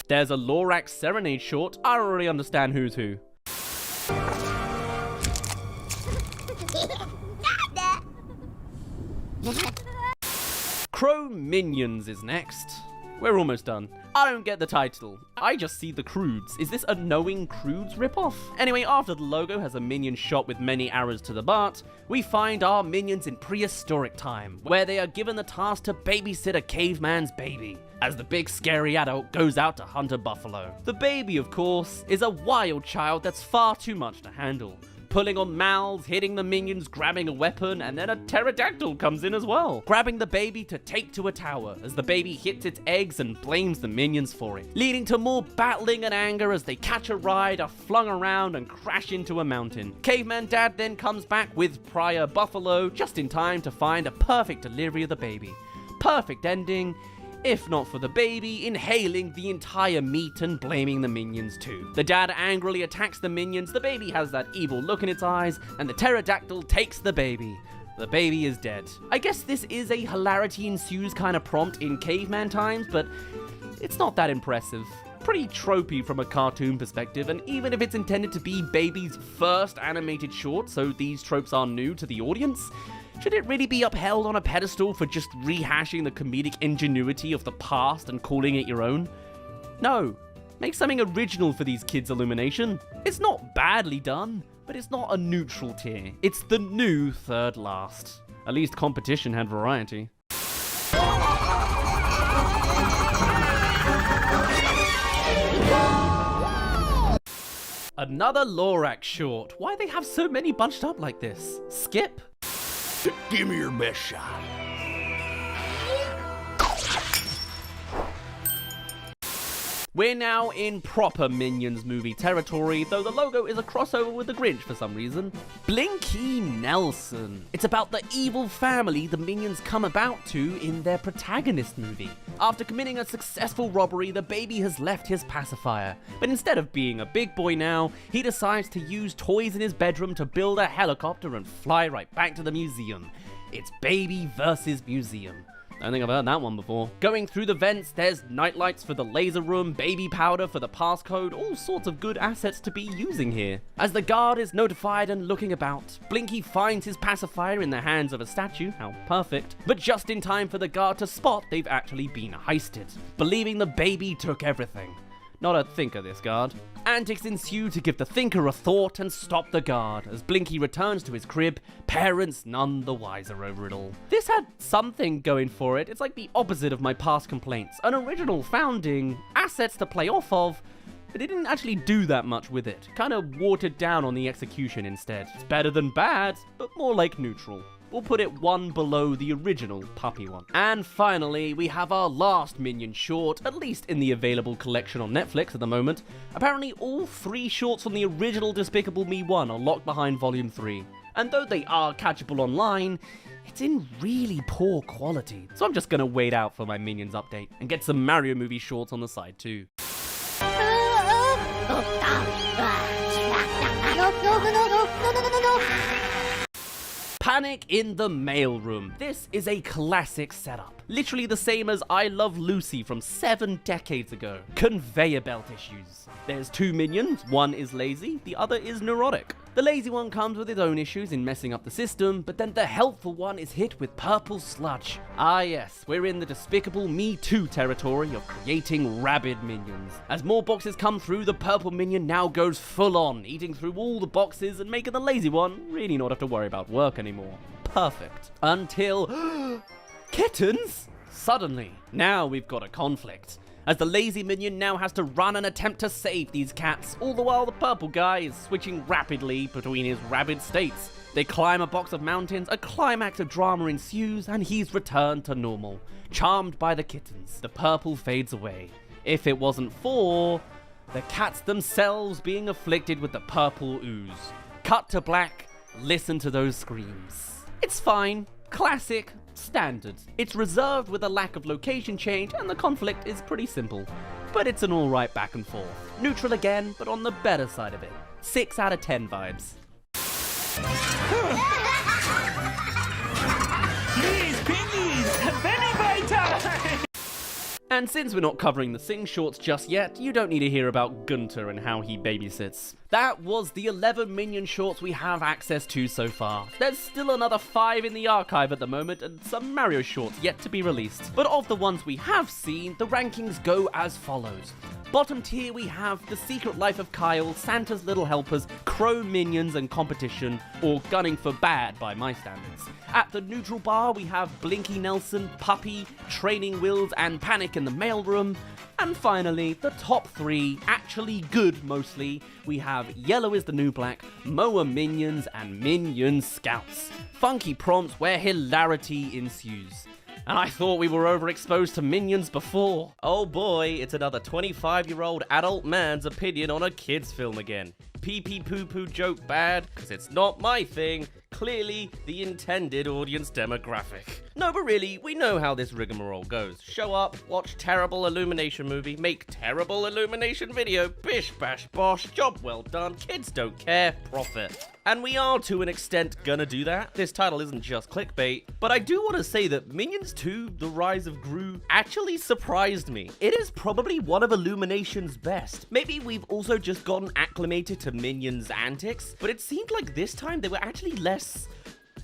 A: There's a Lorax Serenade short. I already understand who's who. Crow Minions is next. We're almost done. I don't get the title. I just see the Croods. Is this a Knowing Croods ripoff? Anyway, after the logo has a minion shot with many arrows to the butt, we find our minions in prehistoric time, where they are given the task to babysit a caveman's baby, as the big scary adult goes out to hunt a buffalo. The baby, of course, is a wild child that's far too much to handle, pulling on mouths, hitting the minions, grabbing a weapon, and then a pterodactyl comes in as well, grabbing the baby to take to a tower as the baby hits its eggs and blames the minions for it, leading to more battling and anger as they catch a ride, are flung around, and crash into a mountain. Caveman Dad then comes back with prior buffalo just in time to find a perfect delivery of the baby. Perfect ending, if not for the baby inhaling the entire meat and blaming the minions too. The dad angrily attacks the minions, the baby has that evil look in its eyes, and the pterodactyl takes the baby. The baby is dead. I guess this is a hilarity ensues kind of prompt in caveman times, but it's not that impressive. Pretty tropey from a cartoon perspective, and even if it's intended to be Baby's first animated short, so these tropes are new to the audience, should it really be upheld on a pedestal for just rehashing the comedic ingenuity of the past and calling it your own? No. Make something original for these kids, Illumination. It's not badly done, but it's not a neutral tier. It's the new third last. At least Competition had variety. Another Lorax short. Why they have so many bunched up like this? Skip?
I: Give me your best shot.
A: We're now in proper Minions movie territory, though the logo is a crossover with the Grinch for some reason. Blinky Nelson. It's about the evil family the Minions come about to in their protagonist movie. After committing a successful robbery, the baby has left his pacifier, but instead of being a big boy now, he decides to use toys in his bedroom to build a helicopter and fly right back to the museum. It's baby versus museum. I don't think I've heard that one before. Going through the vents, there's nightlights for the laser room, baby powder for the passcode, all sorts of good assets to be using here. As the guard is notified and looking about, Blinky finds his pacifier in the hands of a statue, how perfect, but just in time for the guard to spot they've actually been heisted, believing the baby took everything. Not a thinker, this guard. Antics ensue to give the thinker a thought and stop the guard. As Blinky returns to his crib, parents none the wiser over it all. This had something going for it. It's like the opposite of my past complaints. An original founding, assets to play off of, but it didn't actually do that much with it. Kind of watered down on the execution instead. It's better than bad, but more like neutral. We'll put it one below the original puppy one. And finally, we have our last Minion short, at least in the available collection on Netflix at the moment. Apparently all 3 shorts from the original Despicable Me 1 are locked behind Volume 3. And though they are catchable online, it's in really poor quality. So I'm just gonna wait out for my Minions update and get some Mario movie shorts on the side too. Panic in the mailroom. This is a classic setup. Literally the same as I Love Lucy from 7 decades ago. Conveyor belt issues. There's 2 minions, one is lazy, the other is neurotic. The lazy one comes with his own issues in messing up the system, but then the helpful one is hit with purple sludge. Ah yes, we're in the Despicable Me 2 territory of creating rabid minions. As more boxes come through, the purple minion now goes full on, eating through all the boxes and making the lazy one really not have to worry about work anymore. Perfect. Until... kittens? Suddenly, now we've got a conflict. As the lazy minion now has to run and attempt to save these cats, all the while the purple guy is switching rapidly between his rabid states. They climb a box of mountains, a climax of drama ensues, and he's returned to normal. Charmed by the kittens, the purple fades away. If it wasn't for the cats themselves being afflicted with the purple ooze. Cut to black, listen to those screams. It's fine, classic, standard. It's reserved with a lack of location change, and the conflict is pretty simple. But it's an alright back and forth. Neutral again, but on the better side of it. 6 out of 10 vibes.
E: Please, piggies! Penny time!
A: And since we're not covering the Sing shorts just yet, you don't need to hear about Gunter and how he babysits. That was the 11 Minion shorts we have access to so far. There's still another 5 in the archive at the moment and some Mario shorts yet to be released. But of the ones we have seen, the rankings go as follows. Bottom tier we have The Secret Life of Kyle, Santa's Little Helpers, Crow Minions and Competition, or Gunning for Bad by my standards. At the neutral bar we have Blinky Nelson, Puppy, Training Wheels and Panic in the Mailroom. And finally, the top 3, actually good mostly, we have Yellow is the New Black, Moa Minions and Minion Scouts. Funky prompts where hilarity ensues. And I thought we were overexposed to Minions before. Oh boy, it's another 25-year-old adult man's opinion on a kid's film again. Pee-pee poo-poo joke bad, because it's not my thing. Clearly, the intended audience demographic. No, but really, we know how this rigmarole goes. Show up, watch terrible Illumination movie, make terrible Illumination video, bish bash bosh, job well done, kids don't care, profit. And we are, to an extent, gonna do that. This title isn't just clickbait, but I do want to say that Minions 2, The Rise of Gru, actually surprised me. It is probably one of Illumination's best. Maybe we've also just gotten acclimated to Minions' antics, but it seemed like this time they were actually less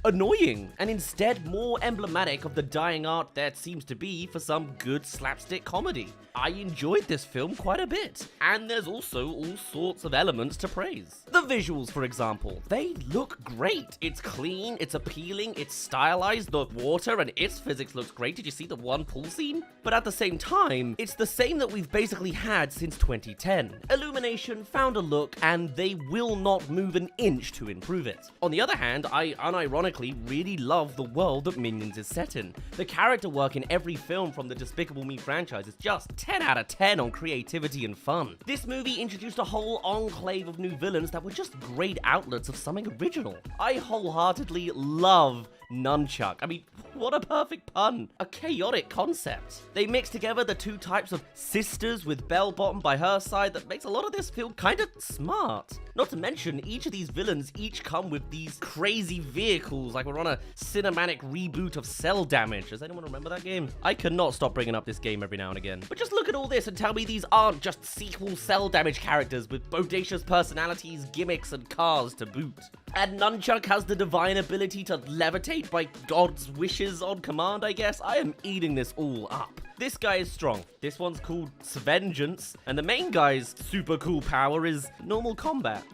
A: annoying, and instead more emblematic of the dying art there seems to be for some good slapstick comedy. I enjoyed this film quite a bit, and there's also all sorts of elements to praise. The visuals, for example, they look great. It's clean, it's appealing, it's stylized, the water and its physics looks great. Did you see the one pool scene? But at the same time, it's the same that we've basically had since 2010. Illumination found a look, and they will not move an inch to improve it. On the other hand, I unironically really love the world that Minions is set in. The character work in every film from the Despicable Me franchise is just 10 out of 10 on creativity and fun. This movie introduced a whole enclave of new villains that were just great outlets of something original. I wholeheartedly love nunchuck. I mean, what a perfect pun. A chaotic concept. They mix together the two types of sisters with Bell Bottom by her side that makes a lot of this feel kind of smart. Not to mention, each of these villains each come with these crazy vehicles, like we're on a cinematic reboot of Cell Damage. Does anyone remember that game? I cannot stop bringing up this game every now and again. But just look at all this and tell me these aren't just sequel Cell Damage characters with bodacious personalities, gimmicks, and cars to boot. And Nunchuck has the divine ability to levitate by God's wishes on command, I guess. I am eating this all up. This guy is strong. This one's called Svengeance, and the main guy's super cool power is normal combat.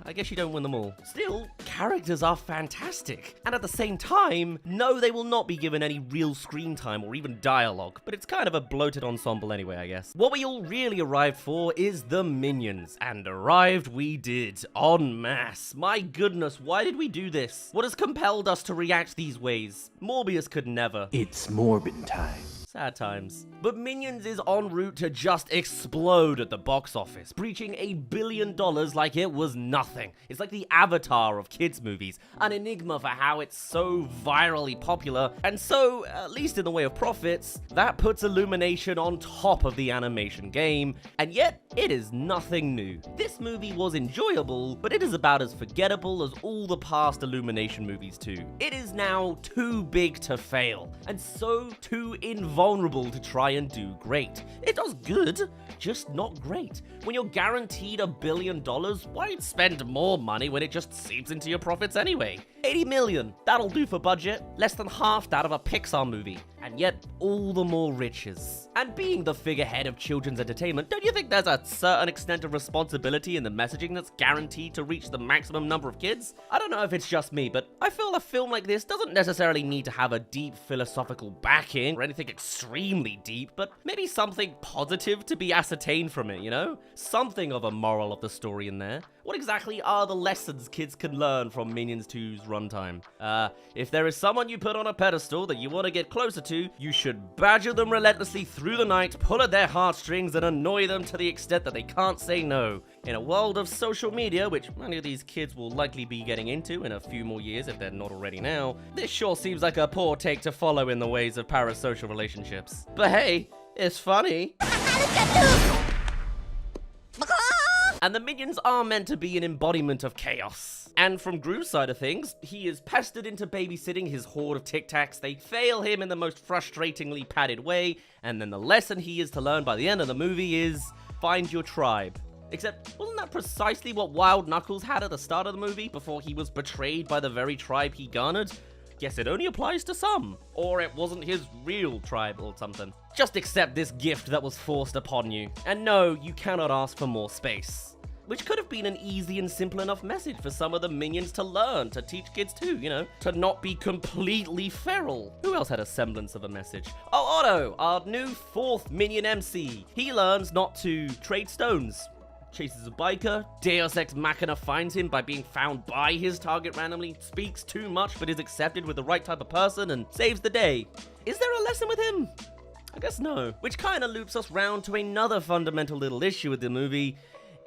A: I guess you don't win them all. Still, characters are fantastic. And at the same time, no, they will not be given any real screen time or even dialogue, but it's kind of a bloated ensemble anyway, I guess. What we all really arrived for is the Minions, and arrived we did, en masse. My goodness, why did we do this? What has compelled us to react these ways? Morbius could never.
I: It's Morbin time.
A: Sad times. But Minions is en route to just explode at the box office, breaching $1 billion like it was nothing. It's like the Avatar of kids' movies, an enigma for how it's so virally popular, and so, at least in the way of profits, that puts Illumination on top of the animation game, and yet, it is nothing new. This movie was enjoyable, but it is about as forgettable as all the past Illumination movies too. It is now too big to fail, and so too invulnerable to try and do great. It does good, just not great. When you're guaranteed $1 billion, why spend more money when it just seeps into your profits anyway? 80 million, that'll do for budget, less than half that of a Pixar movie, and yet all the more riches. And being the figurehead of children's entertainment, don't you think there's a certain extent of responsibility in the messaging that's guaranteed to reach the maximum number of kids? I don't know if it's just me, but I feel a film like this doesn't necessarily need to have a deep philosophical backing or anything extremely deep, but maybe something positive to be ascertained from it, you know? Something of a moral of the story in there. What exactly are the lessons kids can learn from Minions 2's runtime? If there is someone you put on a pedestal that you want to get closer to, you should badger them relentlessly through the night, pull at their heartstrings, and annoy them to the extent that they can't say no. In a world of social media, which many of these kids will likely be getting into in a few more years if they're not already now, this sure seems like a poor take to follow in the ways of parasocial relationships. But hey, it's funny. And the Minions are meant to be an embodiment of chaos. And from Gru's side of things, he is pestered into babysitting his horde of Tic Tacs. They fail him in the most frustratingly padded way, and then the lesson he is to learn by the end of the movie is find your tribe. Except, wasn't that precisely what Wild Knuckles had at the start of the movie before he was betrayed by the very tribe he garnered? Guess it only applies to some. Or it wasn't his real tribe or something. Just accept this gift that was forced upon you. And no, you cannot ask for more space. Which could have been an easy and simple enough message for some of the Minions to learn, to teach kids too, you know? To not be completely feral. Who else had a semblance of a message? Oh, Otto, our new 4th Minion MC. He learns not to trade stones. Chases a biker, Deus Ex Machina finds him by being found by his target randomly, speaks too much but is accepted with the right type of person, and saves the day. Is there a lesson with him? I guess no. Which kinda loops us round to another fundamental little issue with the movie.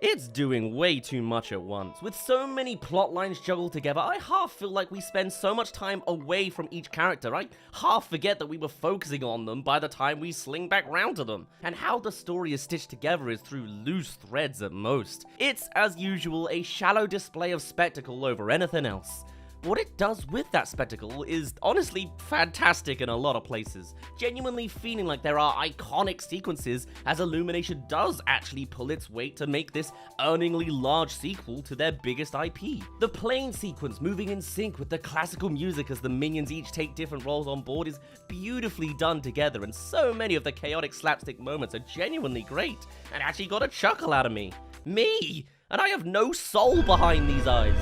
A: It's doing way too much at once. With so many plot lines juggled together, I half feel like we spend so much time away from each character. I half forget that we were focusing on them by the time we sling back round to them. And how the story is stitched together is through loose threads at most. It's, as usual, a shallow display of spectacle over anything else. What it does with that spectacle is honestly fantastic in a lot of places, genuinely feeling like there are iconic sequences as Illumination does actually pull its weight to make this earningly large sequel to their biggest IP. The plane sequence moving in sync with the classical music as the Minions each take different roles on board is beautifully done together, and so many of the chaotic slapstick moments are genuinely great and actually got a chuckle out of me. Me! And I have no soul behind these eyes.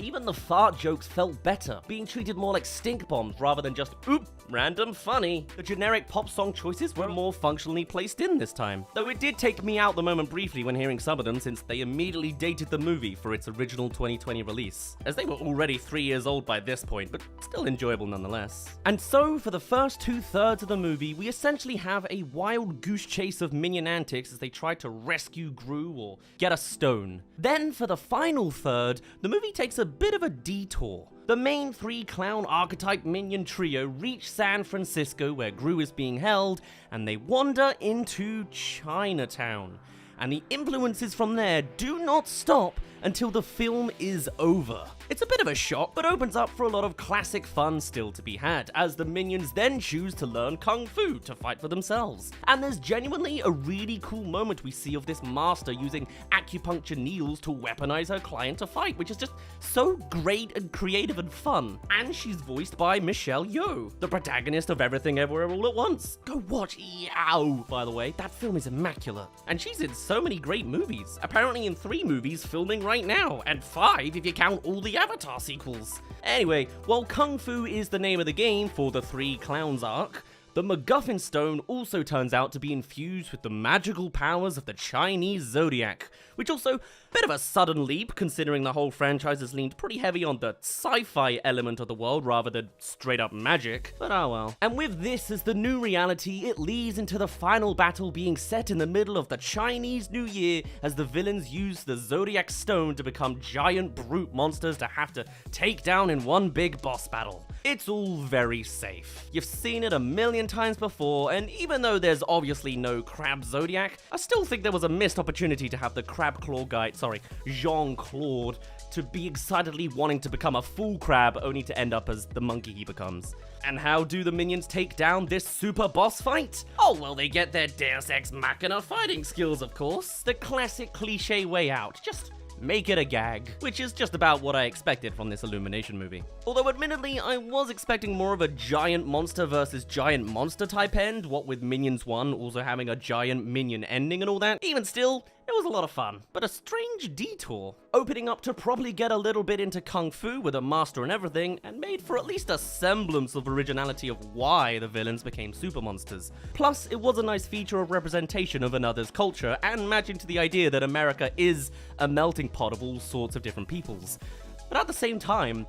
A: Even the fart jokes felt better, being treated more like stink bombs rather than just, oop, random funny. The generic pop song choices were more functionally placed in this time. Though it did take me out the moment briefly when hearing some of them, since they immediately dated the movie for its original 2020 release, as they were already 3 years old by this point, but still enjoyable nonetheless. And so, for the first 2/3 of the movie, we essentially have a wild goose chase of Minion antics as they try to rescue Gru or get a stone. Then, for the final third, the movie takes a bit bit of a detour. The main three clown archetype minion trio reach San Francisco where Gru is being held, and they wander into Chinatown. And the influences from there do not stop until the film is over. It's a bit of a shock, but opens up for a lot of classic fun still to be had, as the minions then choose to learn kung fu to fight for themselves. And there's genuinely a really cool moment we see of this master using acupuncture needles to weaponize her client to fight, which is just so great and creative and fun. And she's voiced by Michelle Yeoh, the protagonist of Everything Everywhere All at Once. Go watch Yow, by the way, that film is immaculate. And she's in so many great movies, apparently in 3 movies filming right now, and 5 if you count all the Avatar sequels. Anyway, while Kung Fu is the name of the game for the 3 Clowns arc, the MacGuffin Stone also turns out to be infused with the magical powers of the Chinese Zodiac, which also bit of a sudden leap considering the whole franchise has leaned pretty heavy on the sci-fi element of the world rather than straight up magic, but oh well. And with this as the new reality, it leads into the final battle being set in the middle of the Chinese New Year as the villains use the Zodiac Stone to become giant brute monsters to have to take down in one big boss battle. It's all very safe. You've seen it a million times before, and even though there's obviously no Crab Zodiac, I still think there was a missed opportunity to have the Crab Claw guy, Jean-Claude, to be excitedly wanting to become a full crab only to end up as the monkey he becomes. And how do the minions take down this super boss fight? Oh, well, they get their Deus Ex Machina fighting skills, of course. The classic cliche way out. Just make it a gag, which is just about what I expected from this Illumination movie. Although admittedly, I was expecting more of a giant monster versus giant monster type end, what with Minions 1 also having a giant minion ending and all that. Even still, it was a lot of fun, but a strange detour. Opening up to probably get a little bit into Kung Fu with a master and everything, and made for at least a semblance of originality of why the villains became super monsters. Plus, it was a nice feature of representation of another's culture, and matching to the idea that America is a melting pot of all sorts of different peoples. But at the same time,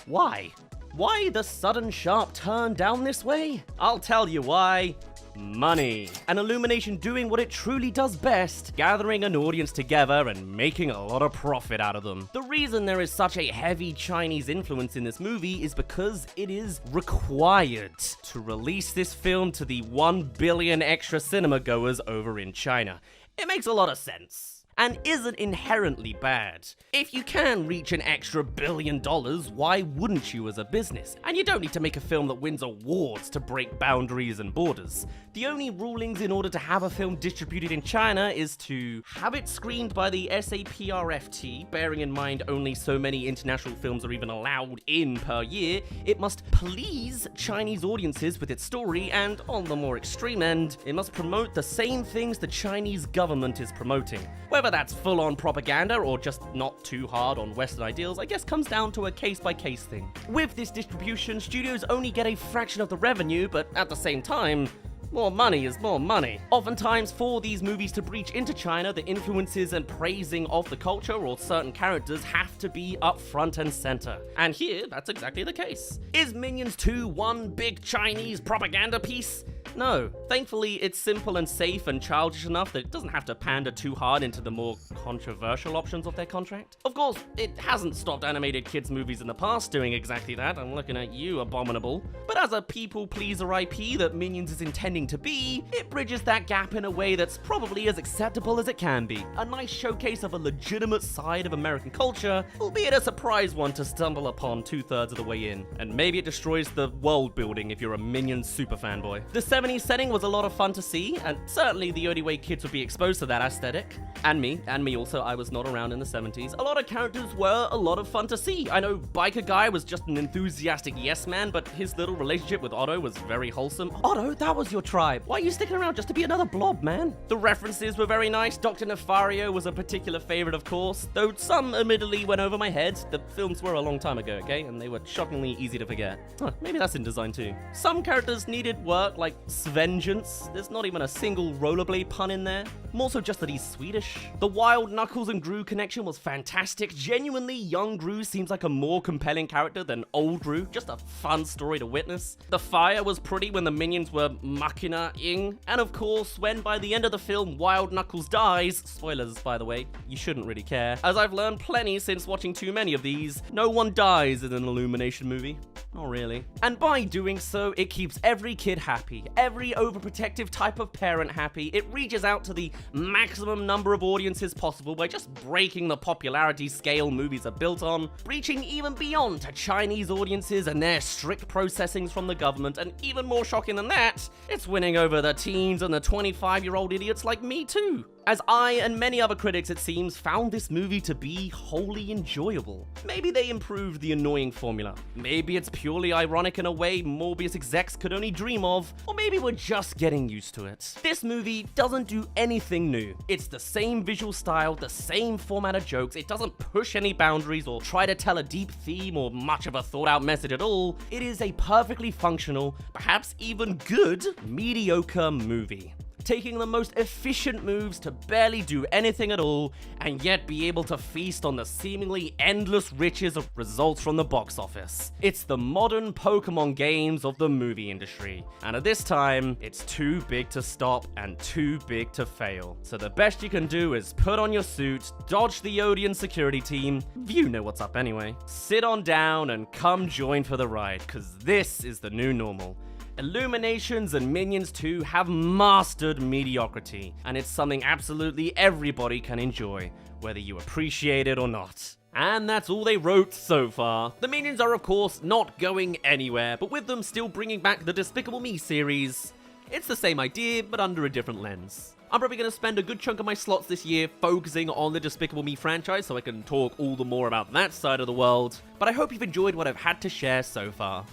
A: why? Why the sudden sharp turn down this way? I'll tell you why. Money. An Illumination doing what it truly does best, gathering an audience together and making a lot of profit out of them. The reason there is such a heavy Chinese influence in this movie is because it is required to release this film to the 1 billion extra cinema goers over in China. It makes a lot of sense. And isn't inherently bad. If you can reach an extra $1 billion, why wouldn't you as a business? And you don't need to make a film that wins awards to break boundaries and borders. The only rulings in order to have a film distributed in China is to have it screened by the SAPRFT, bearing in mind only so many international films are even allowed in per year. It must please Chinese audiences with its story, and on the more extreme end, it must promote the same things the Chinese government is promoting. Whether that's full-on propaganda or just not too hard on Western ideals, I guess comes down to a case-by-case thing. With this distribution, studios only get a fraction of the revenue, but at the same time, more money is more money. Oftentimes, for these movies to breach into China, the influences and praising of the culture or certain characters have to be up front and center. And here, that's exactly the case. Is Minions 2 one big Chinese propaganda piece? No. Thankfully, it's simple and safe and childish enough that it doesn't have to pander too hard into the more controversial options of their contract. Of course, it hasn't stopped animated kids movies in the past doing exactly that. I'm looking at you, Abominable. But as a people-pleaser IP that Minions is intending to be, it bridges that gap in a way that's probably as acceptable as it can be. A nice showcase of a legitimate side of American culture, albeit a surprise one to stumble upon 2/3 of the way in. And maybe it destroys the world building if you're a Minions super fanboy. The 70s setting was a lot of fun to see, and certainly the only way kids would be exposed to that aesthetic. And me also, I was not around in the 70s. A lot of characters were a lot of fun to see. I know Biker Guy was just an enthusiastic yes man, but his little relationship with Otto was very wholesome. Otto, that was your tribe. Why are you sticking around just to be another blob, man? The references were very nice. Dr. Nefario was a particular favorite, of course, though some admittedly went over my head. The films were a long time ago, okay? And they were shockingly easy to forget. Huh, maybe that's in design too. Some characters needed work, like
B: Svengeance. There's not even a single rollerblade pun in there. More so just that he's Swedish. The Wild Knuckles and Gru connection was fantastic. Genuinely, young Gru seems like a more compelling character than old Gru. Just a fun story to witness. The fire was pretty when the minions were machina-ing. And of course, when by the end of the film, Wild Knuckles dies, spoilers by the way, you shouldn't really care, as I've learned plenty since watching too many of these, no one dies in an Illumination movie. Not really. And by doing so, it keeps every kid happy, every overprotective type of parent happy. It reaches out to the maximum number of audiences possible by just breaking the popularity scale movies are built on, reaching even beyond to Chinese audiences and their strict processings from the government, and even more shocking than that, it's winning over the teens and the 25-year-old idiots like me too. As I and many other critics, it seems, found this movie to be wholly enjoyable. Maybe they improved the annoying formula. Maybe it's purely ironic in a way Morbius execs could only dream of, or maybe we're just getting used to it. This movie doesn't do anything new. It's the same visual style, the same format of jokes. It doesn't push any boundaries or try to tell a deep theme or much of a thought-out message at all. It is a perfectly functional, perhaps even good, mediocre movie, taking the most efficient moves to barely do anything at all, and yet be able to feast on the seemingly endless riches of results from the box office. It's the modern Pokemon games of the movie industry, and at this time, it's too big to stop and too big to fail. So the best you can do is put on your suit, dodge the Odeon security team, you know what's up anyway, sit on down and come join for the ride, cause this is the new normal. Illuminations and Minions 2 have mastered mediocrity, and it's something absolutely everybody can enjoy, whether you appreciate it or not. And that's all they wrote so far. The Minions are of course not going anywhere, but with them still bringing back the Despicable Me series, it's the same idea, but under a different lens. I'm probably going to spend a good chunk of my slots this year focusing on the Despicable Me franchise so I can talk all the more about that side of the world, but I hope you've enjoyed what I've had to share so far.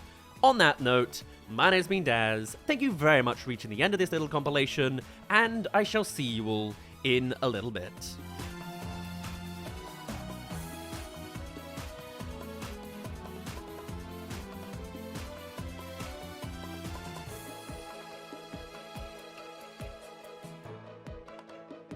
B: On that note, my name's been Daz, thank you very much for reaching the end of this little compilation, and I shall see you all in a little bit.